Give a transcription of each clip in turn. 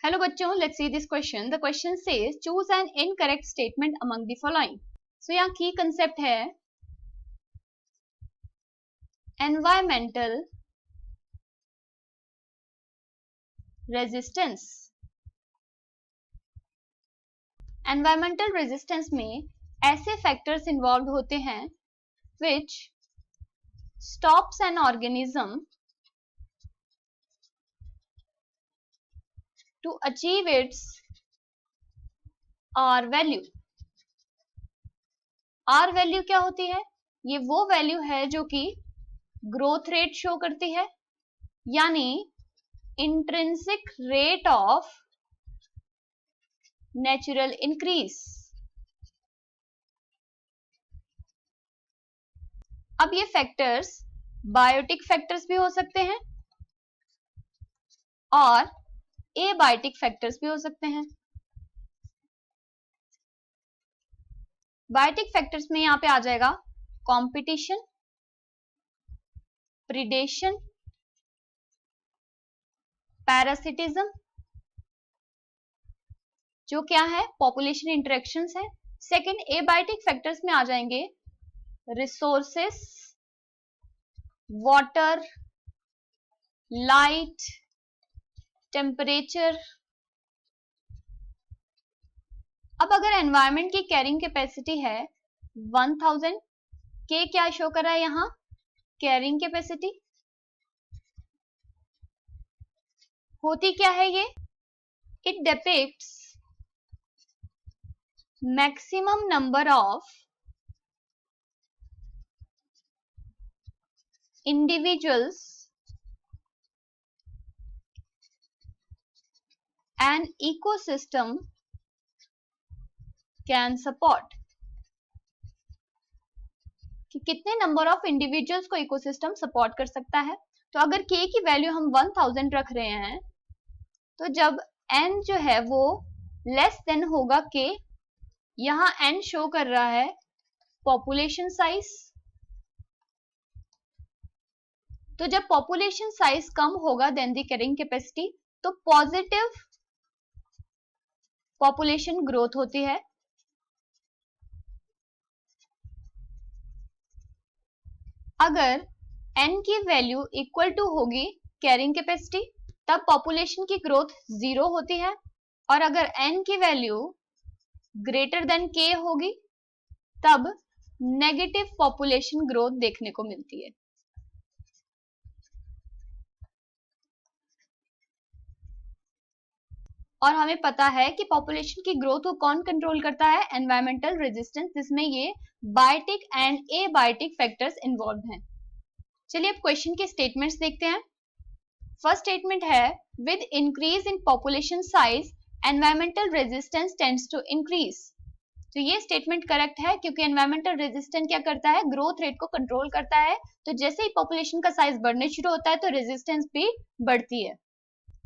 Hello बच्चों, let's see this question. The question says choose an incorrect statement among the following. So यहाँ की concept है environmental resistance. Environmental resistance में ऐसे factors involve होते हैं which stops an organism to achieve its R value. R value क्या होती है? ये वो वैल्यू है जो कि ग्रोथ रेट शो करती है, यानी intrinsic rate of natural increase. अब ये फैक्टर्स बायोटिक फैक्टर्स भी हो सकते हैं और एबायोटिक फैक्टर्स भी हो सकते हैं. बायोटिक फैक्टर्स में यहां पे आ जाएगा कंपटीशन, प्रीडेशन, पैरासिटिज्म, जो क्या है पॉपुलेशन इंटरेक्शंस है. सेकंड, एबायोटिक फैक्टर्स में आ जाएंगे रिसोर्सेस, वाटर, लाइट, टेम्परेचर. अब अगर एनवायरनमेंट की कैरिंग कैपेसिटी है 1000 के, क्या शो कर रहा है यहां कैरिंग कैपेसिटी. होती क्या है ये? It depicts maximum number of individuals an ecosystem can support. कि कितने नंबर ऑफ इंडिविजुअल्स को इकोसिस्टम सपोर्ट कर सकता है. तो अगर k की वैल्यू हम 1000 रख रहे हैं तो जब n जो है वो लेस देन होगा k, यहां n शो कर रहा है पॉपुलेशन साइज. तो जब पॉपुलेशन साइज कम होगा देन द कैरिंग कैपेसिटी, तो पॉजिटिव पॉपुलेशन ग्रोथ होती है. अगर n की वैल्यू इक्वल टू होगी कैरिंग कैपेसिटी, तब पॉपुलेशन की ग्रोथ 0 होती है. और अगर n की वैल्यू ग्रेटर देन k होगी तब नेगेटिव पॉपुलेशन ग्रोथ देखने को मिलती है. और हमें पता है कि पॉपुलेशन की ग्रोथ को कौन कंट्रोल करता है? एनवायरमेंटल रेजिस्टेंस, जिसमें ये biotic and abiotic factors involve हैं. चलिए अब क्वेश्चन के स्टेटमेंट्स देखते हैं. फर्स्ट स्टेटमेंट है with increase in population size environmental resistance tends to increase. तो ये स्टेटमेंट करेक्ट है क्योंकि एनवायरमेंटल रेजिस्टेंस क्या करता है? ग्रोथ रेट को कंट्रोल करता है. तो जैसे ही पॉपुलेशन का साइज बढ़ने शुरू होता है तो रेजिस्टेंस भी बढ़ती है.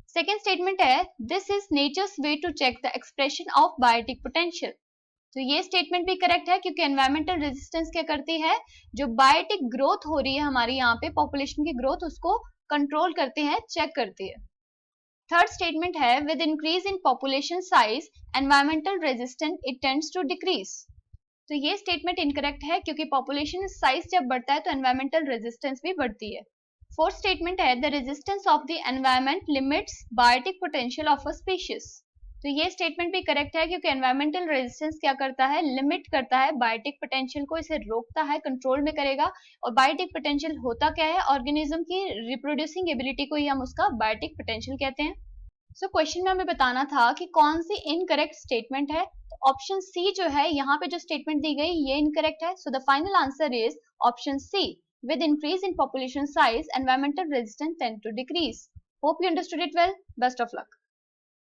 सेकेंड स्टेटमेंट है this is nature's way to check the expression of biotic potential. तो ये स्टेटमेंट भी करेक्ट है क्योंकि एनवायरमेंटल रेजिस्टेंस क्या करती है? जो बायोटिक ग्रोथ हो रही है हमारी यहाँ पे पॉपुलेशन की ग्रोथ, उसको कंट्रोल करती है, चेक करती है. थर्ड स्टेटमेंट है with increase in population size environmental resistance it tends to decrease. तो ये स्टेटमेंट इनकरेक्ट है क्योंकि पॉपुलेशन साइज जब बढ़ता है तो एनवायरमेंटल रेजिस्टेंस भी बढ़ती है. फोर्थ स्टेटमेंट है the resistance of the environment limits biotic potential of a species. तो ये स्टेटमेंट भी करेक्ट है क्योंकि एनवायरमेंटल रेजिस्टेंस क्या करता है? लिमिट करता है बायोटिक पोटेंशियल को, इसे रोकता है, कंट्रोल में करेगा. और बायोटिक पोटेंशियल होता क्या है? ऑर्गेनिज्म की रिप्रोड्यूसिंग एबिलिटी को ही हम उसका बायोटिक पोटेंशियल कहते हैं. सो क्वेश्चन में हमें बताना था कि कौन सी इनकरेक्ट स्टेटमेंट है. तो ऑप्शन सी जो है यहाँ पे जो स्टेटमेंट दी गई ये इनकरेक्ट है. So the final answer is option C. With increase in population size, environmental resistance tend to decrease. Hope you understood it well. Best of luck.